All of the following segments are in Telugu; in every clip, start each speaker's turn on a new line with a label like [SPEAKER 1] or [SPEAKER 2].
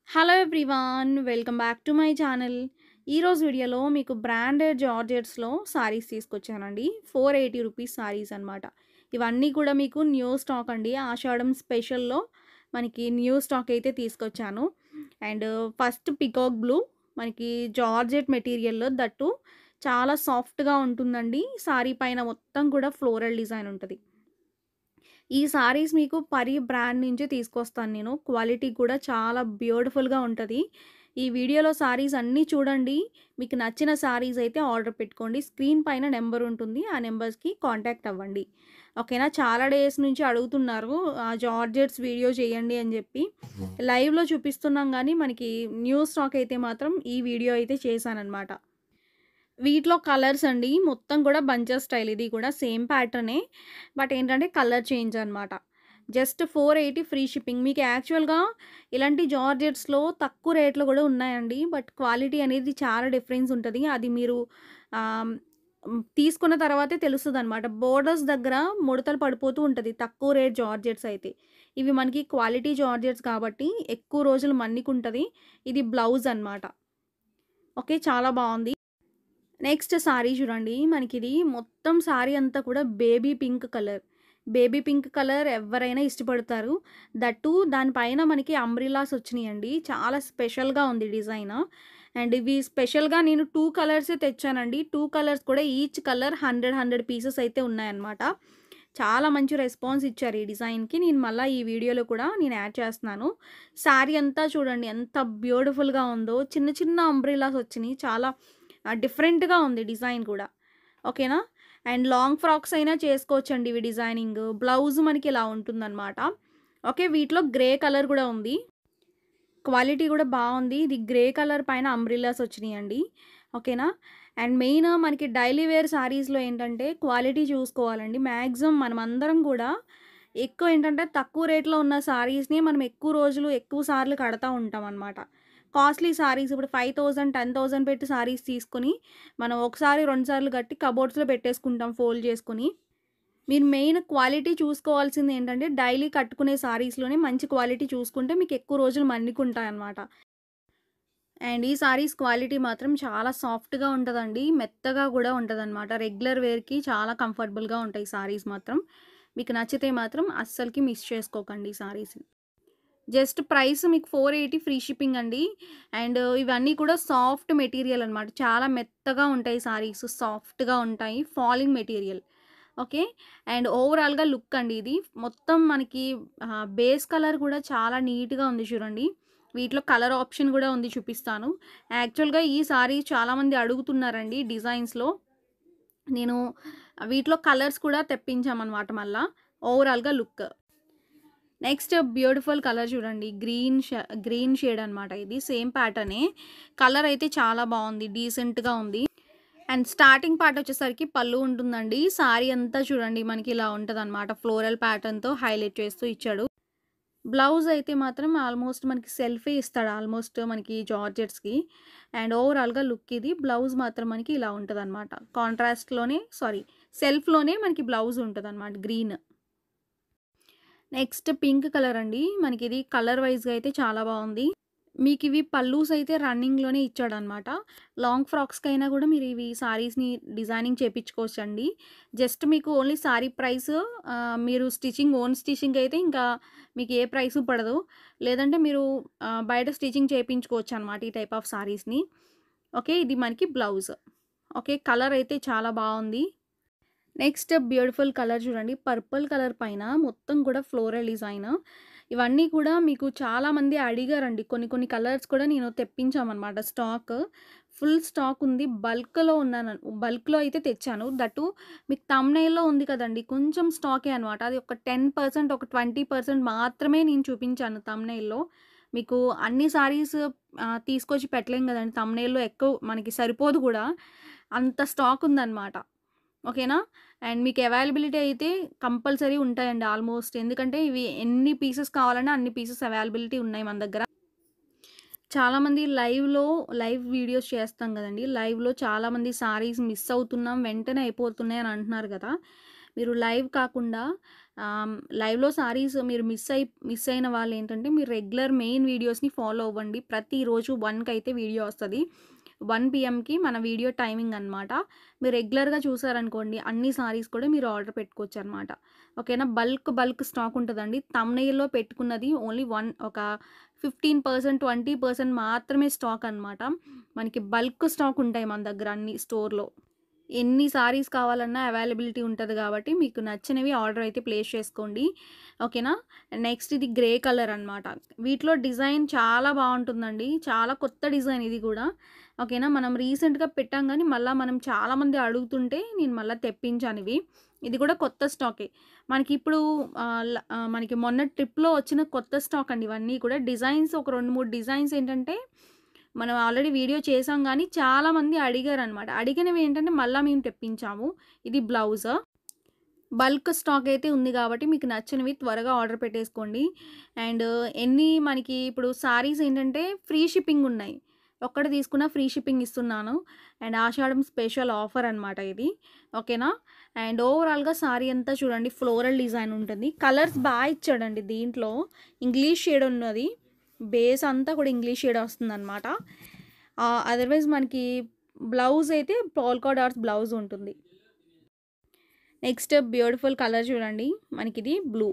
[SPEAKER 1] Hello everyone welcome back to my channel. ఈరోజు వీడియోలో మీకు బ్రాండెడ్ జార్జెట్స్లో సారీస్ తీసుకొచ్చానండి. 480 రూపీస్ సారీస్ అనమాట. ఇవన్నీ కూడా మీకు న్యూ స్టాక్ అండి. ఆషాఢం స్పెషల్లో మనకి న్యూ స్టాక్ అయితే తీసుకొచ్చాను. అండ్ ఫస్ట్ పికాక్ బ్లూ మనకి జార్జెట్ మెటీరియల్లో దట్టు చాలా సాఫ్ట్గా ఉంటుందండి. సారీ పైన మొత్తం కూడా ఫ్లోరల్ డిజైన్ ఉంటుంది. ఈ సారీస్ మీకు పరి బ్రాండ్ నుంచి తీసుకొస్తాను నేను. క్వాలిటీ కూడా చాలా బ్యూటిఫుల్‌గా ఉంటది. ఈ వీడియోలో సారీస్ అన్నీ చూడండి. మీకు నచ్చిన సారీస్ అయితే ఆర్డర్ పెట్టుకోండి. స్క్రీన్ పైన నెంబర్ ఉంటుంది. ఆ నెంబర్స్‌కి కాంటాక్ట్ అవ్వండి. ఓకేనా. చాలా డేస్ నుంచి అడుగుతున్నారు జార్జెట్స్ వీడియో చేయండి అని చెప్పి. లైవ్‌లో చూపిస్తున్నాం గానీ మనకి న్యూ స్టాక్ అయితే మాత్రం ఈ వీడియో అయితే చేశాననమాట. వీటిలో కలర్స్ అండి. మొత్తం కూడా బంచెస్ స్టైల్. ఇది కూడా సేమ్ ప్యాటర్నే. బట్ ఏంటంటే కలర్ చేంజ్ అనమాట. Just 480 free shipping. మీకు యాక్చువల్‌గా ఇలాంటి జార్జెట్స్‌లో తక్కువ రేట్‌లో కూడా ఉన్నాయండి. బట్ క్వాలిటీ అనేది చాలా డిఫరెన్స్ ఉంటది. అది మీరు ఆహ్, తీసుకున్న తర్వాతే తెలుస్తదనమాట. బోర్డర్స్ దగ్గర ముడతలు పడిపోతూ ఉంటది. తక్కువ రేట్ జార్జెట్స్ అయితే. ఇవి మనకి క్వాలిటీ జార్జెట్స్ కాబట్టి ఎక్కువ రోజులు మన్నికుంటది. ఇది బ్లౌజ్ అనమాట. ఓకే. చాలా బావుంది. నెక్స్ట్ సారీ చూడండి. మనకిది మొత్తం సారీ అంతా కూడా baby pink colour. Baby pink colour ఎవ్వరైనా ఇష్టపడతారు. దట్టు దానిపైన మనకి అంబ్రెల్లాస్ వచ్చినియండి. చాలా స్పెషల్‌గా ఉంది డిజైన్. అండ్ ఇవి స్పెషల్‌గా నేను 2 కలర్సే తెచ్చానండి. 2 కలర్స్ కూడా ఈచ్ కలర్ 100 పీసెస్ అయితే ఉన్నాయన్నమాట. చాలా మంచి రెస్పాన్స్ ఇచ్చారు ఈ డిజైన్‌కి. నేను మళ్ళా ఈ వీడియోలో కూడా నేను యాడ్ చేస్తున్నాను. సారీ అంతా చూడండి ఎంత బ్యూటిఫుల్‌గా ఉందో. చిన్న చిన్న అంబ్రెల్లాస్ వచ్చినియి. చాలా డిఫరెంట్‌గా ఉంది డిజైన్ కూడా. ఓకేనా. అండ్ లాంగ్ ఫ్రాక్స్ అయినా చేసుకోవచ్చండి ఇవి డిజైనింగ్. బ్లౌజ్ మనకి ఇలా ఉంటుందనమాట. ఓకే. వీటిలో గ్రే కలర్ కూడా ఉంది. క్వాలిటీ కూడా బావుంది. ఇది గ్రే కలర్ పైన అంబ్రెల్లాస్ వచ్చినియండి. ఓకేనా. అండ్ మెయిన్ మనకి డైలీ వేర్ సారీస్‌లో ఏంటంటే క్వాలిటీ చూసుకోవాలండి. మాక్సిమం మనమందరం కూడా ఎక్కువ ఏంటంటే తక్కువ రేట్‌లో ఉన్న సారీస్‌ని మనం ఎక్కువ రోజులు, ఎక్కువ సార్లు కడతా ఉంటామనమాట. కాస్ట్‌లీ సారీస్ ఇప్పుడు 5000, 10,000 పెట్టి సారీస్ తీసుకొని మనం ఒకసారి, 2 సార్లు కట్టి కబోర్డ్స్‌లో పెట్టేసుకుంటాం ఫోల్డ్ చేసుకొని. మీరు మెయిన్ క్వాలిటీ చూసుకోవాల్సింది ఏంటంటే డైలీ కట్టుకునే సారీస్‌లోనే మంచి క్వాలిటీ చూసుకుంటే మీకు ఎక్కువ రోజులు మన్నికుంటాయన్నమాట. అండ్ ఈ సారీస్ క్వాలిటీ మాత్రం చాలా సాఫ్ట్‌గా ఉంటదండి. మెత్తగా గూడా ఉంటదనమాట. రెగ్యులర్ వేర్‌కి చాలా కంఫర్టబుల్‌గా ఉంటాయి సారీస్ మాత్రం. మీకు నచ్చితే మాత్రం అస్సలకి మిస్ చేసుకోకండి ఈ సారీస్‌ని. జస్ట్ ప్రైస్ మీకు 480 ఫ్రీ షిప్పింగ్ అండి. అండ్ ఇవన్నీ కూడా సాఫ్ట్ మెటీరియల్ అనమాట. చాలా మెత్తగా ఉంటాయి సారీస్. సాఫ్ట్‌గా ఉంటాయి. Falling material. ఓకే. అండ్ ఓవరాల్‌గా లుక్ అండి ఇది. మొత్తం మనకి బేస్ కలర్ కూడా చాలా నీట్‌గా ఉంది చూడండి. వీటిలో కలర్ ఆప్షన్ కూడా ఉంది చూపిస్తాను. యాక్చువల్‌గా ఈ సారీ చాలామంది అడుగుతున్నారండి డిజైన్స్‌లో. నేను వీటిలో కలర్స్ కూడా తెప్పించామనమాట మళ్ళా. ఓవరాల్‌గా లుక్. నెక్స్ట్ బ్యూటిఫుల్ కలర్ చూడండి. గ్రీన్ షేడ్ అనమాట ఇది. సేమ్ ప్యాటర్నే. కలర్ అయితే చాలా బావుంది. డీసెంట్‌గా ఉంది. అండ్ స్టార్టింగ్ పార్ట్ వచ్చేసరికి పళ్ళు ఉంటుందండి. సారీ అంతా చూడండి మనకి ఇలా ఉంటదనమాట. ఫ్లోరల్ ప్యాటర్న్‌తో హైలైట్ చేస్తూ ఇచ్చాడు. బ్లౌజ్ అయితే మాత్రం ఆల్మోస్ట్ మనకి సెల్ఫే ఇస్తాడు ఆల్మోస్ట్ మనకి జార్జెట్స్‌కి. అండ్ ఓవరాల్‌గా లుక్ ఇది. బ్లౌజ్ మాత్రం మనకి ఇలా ఉంటదనమాట. సెల్ఫ్‌లోనే మనకి బ్లౌజ్ ఉంటదనమాట గ్రీన్. నెక్స్ట్ పింక్ కలర్ అండి. మనకిది కలర్ వైస్‌గా అయితే చాలా బావుంది. మీకివి పల్లూస్ అయితే రన్నింగ్‌లోనే ఇచ్చాడనమాట. లాంగ్ ఫ్రాక్స్‌కైనా గూడా మీరు ఇవి సారీస్‌ని డిజైనింగ్ చేపిచ్చుకోవచ్చండి. జస్ట్ మీకు ఓన్లీ సారీ ప్రైస్ మీరు ఓన్ స్టిచింగ్ అయితే ఇంకా మీకు ఏ ప్రైసు పడదు. లేదంటే మీరు బయట స్టిచింగ్ చేపించుకోవచ్చనమాట ఈ టైప్ ఆఫ్ సారీస్‌ని. ఓకే. ఇది మనకి బ్లౌజ్. ఓకే. కలర్ అయితే చాలా బావుంది. నెక్స్ట్ బ్యూటిఫుల్ కలర్ చూడండి. పర్పుల్ కలర్ పైన మొత్తం కూడా ఫ్లోరల్ డిజైన్. ఇవన్నీ కూడా మీకు చాలామంది అడిగారండి. కొన్ని కొన్ని కలర్స్ కూడా నేను తెప్పించామనమాట స్టాక్. ఫుల్ స్టాక్ ఉంది. బల్క్‌లో అయితే తెచ్చాను. దట్టు మీకు థంబ్‌నెయిల్‌లో ఉంది కదండీ! కొంచెం స్టాకే అనమాట. అది ఒక 10% ఒక 20% మాత్రమే నేను చూపించాను థంబ్‌నెయిల్‌లో. మీకు అన్ని సారీస్ తీసుకొచ్చి పెట్టలేం గదండీ! థంబ్‌నెయిల్‌లో ఎక్కువ మనకి సరిపోదు గూడా. అంత స్టాక్ ఉందనమాట. ఓకేనా. అండ్ మీకు అవైలబిలిటీ అయితే కంపల్సరీ ఉంటాయండి ఆల్మోస్ట్. ఎందుకంటే ఇవి ఎన్ని పీసెస్ కావాలన్నా అన్ని పీసెస్ అవైలబిలిటీ ఉన్నాయి మన దగ్గర. చాలామంది లైవ్ వీడియోస్ చేస్తాం గదండీ! లైవ్‌లో చాలామంది సారీస్ మిస్ అవుతున్నాం, వెంటనే అయిపోతున్నాయి అని అంటున్నారు గదా! మీరు లైవ్ కాకుండా లైవ్‌లో సారీస్ మీరు మిస్ అయిన వాళ్ళేంటంటే, మీరు రెగ్యులర్ మెయిన్ వీడియోస్‌ని ఫాలో అవ్వండి. ప్రతిరోజు 1కి వీడియో వస్తది. 1 పీఎంకి మన వీడియో టైమింగ్ అనమాట. మీరు రెగ్యులర్‌గా చూసారనుకోండి, అన్ని సారీస్ కూడా మీరు ఆర్డర్ పెట్టుకోవచ్చనమాట. ఓకేనా. బల్క్ స్టాక్ ఉంటదండి. థంబ్‌నెయిల్‌లో పెట్టుకున్నది ఓన్లీ ఒక 15%, 20% మాత్రమే స్టాక్ అనమాట. మనకి బల్క్ స్టాక్ ఉంటాయి మన దగ్గర అన్ని స్టోర్‌లో. ఎన్ని సారీస్ కావాలన్నా అవైలబిలిటీ ఉంటది గాబట్టి, మీకు నచ్చినవి ఆర్డర్ అయితే ప్లేస్ చేసుకోండి. ఓకేనా. నెక్స్ట్ ఇది గ్రే కలర్ అనమాట. వీటిలో డిజైన్ చాలా బావుంటుందండి. చాలా కొత్త డిజైన్ ఇది గూడా. ఓకేనా. మనం రీసెంట్‌గా పెట్టాం గానీ, మళ్ళా మనం చాలామంది అడుగుతుంటే నేను మళ్ళా తెప్పించానివి. ఇది కూడా కొత్త స్టాకే. మనకిప్పుడు మనకి మొన్న ట్రిప్‌లో వచ్చిన కొత్త స్టాక్ అండి ఇవన్నీ కూడా. డిజైన్స్ ఒక 2, 3 డిజైన్స్ ఏంటంటే మనం ఆల్రెడీ వీడియో చేసాం గానీ, చాలామంది అడిగారనమాట. అడిగినవేంటంటే మళ్ళా మేము తెప్పించాము. ఇది బ్లౌజ్. బల్క్ స్టాక్ అయితే ఉంది గాబట్టి, మీకు నచ్చినవి త్వరగా ఆర్డర్ పెట్టేసుకోండి. అండ్ మనకి ఇప్పుడు సారీస్ ఏంటంటే ఫ్రీ షిప్పింగ్ ఉన్నాయి. ఒక్కటి తీసుకున్న ఫ్రీ షిప్పింగ్ ఇస్తున్నాను. అండ్ ఆషాఢం స్పెషల్ ఆఫర్ అనమాట ఇది. ఓకేనా. అండ్ ఓవరాల్‌గా సారీ అంతా చూడండి ఫ్లోరల్ డిజైన్ ఉంటుంది. కలర్స్ ఇచ్చాడండి దీంట్లో. ఇంగ్లీష్ షేడ్ ఉన్నది. బేస్ అంతా కూడా ఇంగ్లీష్ షేడ్ వస్తుందనమాట. అదర్‌వైజ్ మనకి బ్లౌజ్ అయితే పోల్కా డాట్స్ బ్లౌజ్ ఉంటుంది. నెక్స్ట్ బ్యూటిఫుల్ కలర్ చూడండి. మనకిది బ్లూ.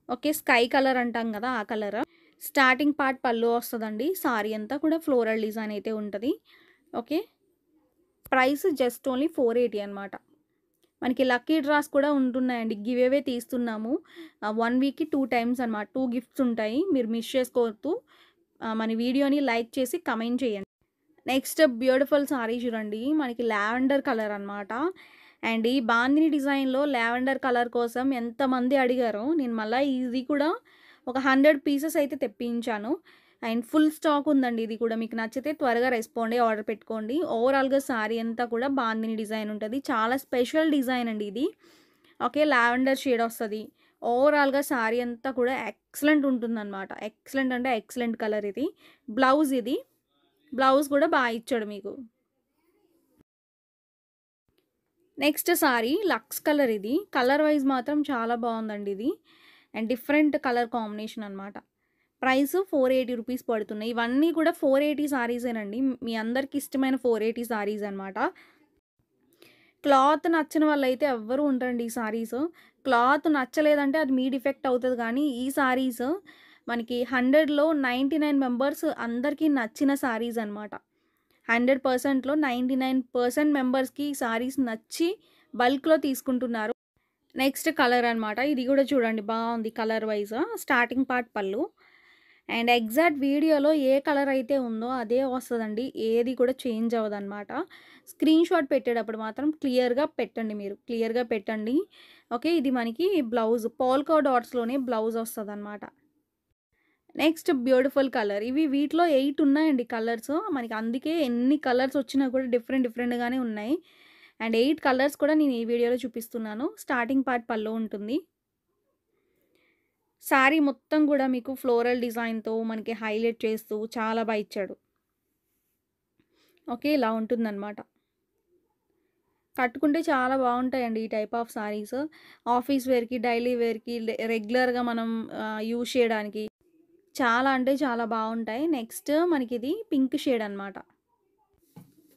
[SPEAKER 1] ఓకే. స్కై కలర్ అంటాం కదా, ఆ కలర్. స్టార్టింగ్ పార్ట్ పళ్ళు వస్తదండి. సారీ అంతా కూడా ఫ్లోరల్ డిజైన్ అయితే ఉంటది. ఓకే. ప్రైస్ జస్ట్ ఓన్లీ 480 అనమాట. మనకి లక్కీ డ్రాస్ కూడా ఉంటున్నాయండి. Give away తీస్తున్నాము. 1 వీక్‌కి 2 టైమ్స్ అనమాట. 2 గిఫ్ట్స్ ఉంటాయి. మీరు మిస్ చేసుకోవద్దు. మన వీడియోని లైక్ చేసి కమెంట్ చేయండి. నెక్స్ట్ బ్యూటిఫుల్ సారీ చూడండి. మనకి లావెండర్ కలర్ అనమాట. అండ్ ఈ బాందిని డిజైన్‌లో లావెండర్ కలర్ కోసం ఎంతమంది అడిగారో, నేను మళ్ళా ఇది కూడా ఒక 100 పీసెస్ అయితే తెప్పించాను. అండ్ ఫుల్ స్టాక్ ఉందండి ఇది కూడా. మీకు నచ్చితే త్వరగా రెస్పాండ్ అయ్యి ఆర్డర్ పెట్టుకోండి. ఓవరాల్‌గా సారీ అంతా కూడా బాందిని డిజైన్ ఉంటది. చాలా స్పెషల్ డిజైన్ అండి ఇది. ఓకే. లావెండర్ షేడ్ వస్తది. ఓవరాల్‌గా సారీ అంతా కూడా ఎక్సలెంట్ ఉంటుందనమాట. ఎక్సలెంట్ అంటే ఎక్సలెంట్ కలర్ ఇది. బ్లౌజ్ ఇది. బ్లౌజ్ కూడా ఇచ్చాడు మీకు. నెక్స్ట్ సారీ లక్స్ కలర్ ఇది. కలర్ వైజ్ మాత్రం చాలా బావుందండి ఇది. అండ్ డిఫరెంట్ కలర్ కాంబినేషన్ అనమాట. ప్రైస్ 480 రూపీస్ పడుతున్నాయి. ఇవన్నీ కూడా 480 సారీసేనండి. మీ అందరికి ఇష్టమైన 480 సారీస్ అనమాట. క్లాత్ నచ్చని వాళ్ళైతే ఎవ్వరు ఉండరండి ఈ సారీస్. క్లాత్ నచ్చలేదంటే అది మీ డిఫెక్ట్ అవుతది గానీ, ఈ సారీస్ మనకి 100లో 99 మెంబర్స్ అందరికీ నచ్చిన సారీస్ అనమాట. 100%లో 99% మెంబర్స్‌కి ఈ సారీస్ నచ్చి బల్క్‌లో తీసుకుంటున్నారు. నెక్స్ట్ కలర్ అనమాట. ఇది కూడా చూడండి బావుంది కలర్ వైస్. స్టార్టింగ్ పార్ట్ పళ్ళు. అండ్ ఎగ్జాక్ట్ వీడియోలో ఏ కలర్ అయితే ఉందో అదే వస్తదండి. ఏది కూడా చేంజ్ అవ్వదనమాట. స్క్రీన్‌షాట్ పెట్టేటప్పుడు మాత్రం క్లియర్‌గా పెట్టండి మీరు. క్లియర్‌గా పెట్టండి. ఓకే. ఇది మనకి బ్లౌజ్ పోల్కా డాట్స్‌లోనే బ్లౌజ్ వస్తదనమాట. Next beautiful colour. వీటిలో 8 ఉన్నాయండి కలర్స్. మనకి అందుకే ఎన్ని కలర్స్ వచ్చినా కూడా డిఫరెంట్‌గానే ఉన్నాయి. అండ్ 8 కలర్స్ కూడా నేను ఈ వీడియోలో చూపిస్తున్నాను. స్టార్టింగ్ పార్ట్ పళ్ళు ఉంటుంది. శారీ మొత్తం కూడా మీకు ఫ్లోరల్ డిజైన్‌తో మనకి హైలైట్ చేస్తూ చాలా ఇచ్చాడు. ఓకే. ఇలా ఉంటుందనమాట. కట్టుకుంటే చాలా బావుంటాయండి ఈ టైప్ ఆఫ్ సారీస్. ఆఫీస్ వేర్‌కి, డైలీ వేర్‌కి, రెగ్యులర్‌గా మనం యూజ్ చేయడానికి చాలా అంటే చాలా బావుంటాయి. నెక్స్ట్ మనకిది పింక్ షేడ్ అనమాట.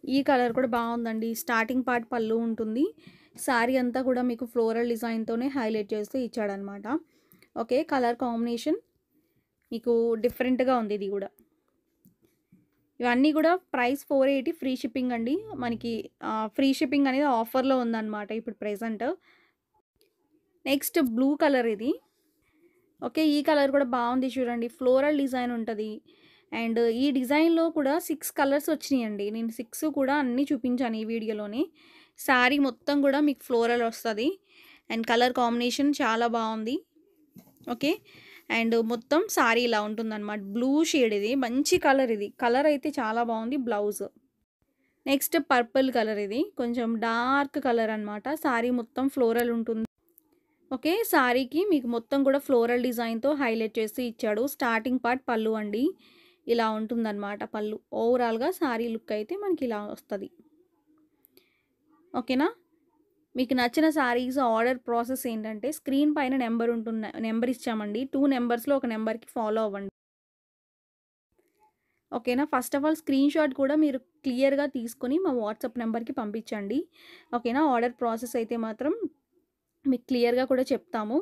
[SPEAKER 1] ఈ కలర్ కూడా బావుందండి. స్టార్టింగ్ పార్ట్ పళ్ళు ఉంటుంది. శారీ అంతా కూడా మీకు ఫ్లోరల్ డిజైన్‌తోనే హైలైట్ చేస్తూ ఇచ్చాడనమాట. ఓకే. కలర్ కాంబినేషన్ మీకు డిఫరెంట్‌గా ఉంది ఇది గూడా. ఇవన్నీ కూడా ప్రైస్ 480 ఫ్రీ షిప్పింగ్ అండి. మనకి ఫ్రీ షిప్పింగ్ అనేది ఆఫర్‌లో ఉందనమాట ఇప్పుడు ప్రెజెంట్. నెక్స్ట్ బ్లూ కలర్ ఇది. ఓకే. ఈ కలర్ కూడా బావుంది చూడండి. ఫ్లోరల్ డిజైన్ ఉంటది. అండ్ ఈ డిజైన్‌లో కూడా 6 కలర్స్ వచ్చినియండి. నేను 6 కూడా అన్నీ చూపించాను ఈ వీడియోలోనే. శారీ మొత్తం కూడా మీకు ఫ్లోరల్ వస్తది. అండ్ కలర్ కాంబినేషన్ చాలా బావుంది. ఓకే. అండ్ మొత్తం శారీ ఇలా ఉంటుందనమాట. బ్లూ షేడ్ ఇది. మంచి కలర్ ఇది. కలర్ అయితే చాలా బావుంది. బ్లౌజ్. నెక్స్ట్ పర్పుల్ కలర్ ఇది. కొంచెం డార్క్ కలర్ అనమాట. శారీ మొత్తం ఫ్లోరల్ ఉంటుంది. ఓకే. శారీకి మీకు మొత్తం కూడా ఫ్లోరల్ డిజైన్‌తో హైలైట్ చేసి ఇచ్చాడు. స్టార్టింగ్ పార్ట్ పళ్ళు అండి. ఇలా ఉంటుందనమాట పళ్ళు. ఓవరాల్‌గా శారీ లుక్ అయితే మనకి ఇలా వస్తది. ఓకేనా. మీకు నచ్చిన శారీస్ ఆర్డర్ ప్రాసెస్ ఏంటంటే స్క్రీన్ పైన నెంబర్ ఇచ్చామండి. 2 నంబర్స్‌లో ఒక నంబర్‌కి ఫాలో అవ్వండి. ఓకేనా? ఫస్ట్ ఆఫ్ ఆల్ స్క్రీన్‌షాట్ కూడా మీరు క్లియర్‌గా తీసుకొని మా వాట్సాప్ నంబర్‌కి పంపించండి. ఓకేనా? ఆర్డర్ ప్రాసెస్ అయితే మాత్రం మీకు క్లియర్‌గా కూడా చెప్తాము.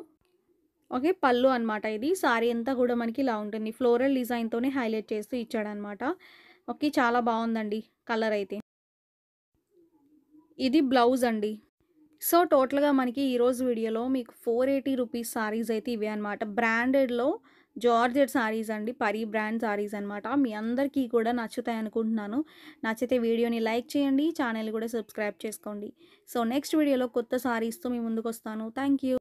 [SPEAKER 1] ఓకే. పళ్ళు అనమాట ఇది. సారీ అంతా గూడా మనకి ఇలా ఉంటుంది. ఫ్లోరల్ డిజైన్‌తోనే హైలైట్ చేస్తూ ఇచ్చాడనమాట. ఓకే. చాలా బావుందండి కలర్ అయితే. ఇది బ్లౌజ్ అండి. సో, టోటల్‌గా మనకి ఈరోజు వీడియోలో మీకు ₹480 సారీస్ అయితే ఇవే అనమాట. బ్రాండెడ్‌లో జార్జెట్ సారీస్ అండి. పరి బ్రాండ్ సారీస్ అనమాట. మీ అందరికీ కూడా నచ్చుతాయనుకుంటున్నాను. నచ్చితే వీడియోని లైక్ చేయండి. ఛానెల్‌ని కూడా సబ్స్క్రైబ్ చేసుకోండి. సో, నెక్స్ట్ వీడియోలో కొత్త సారీస్‌తో మీ ముందుకొస్తాను. Thank you.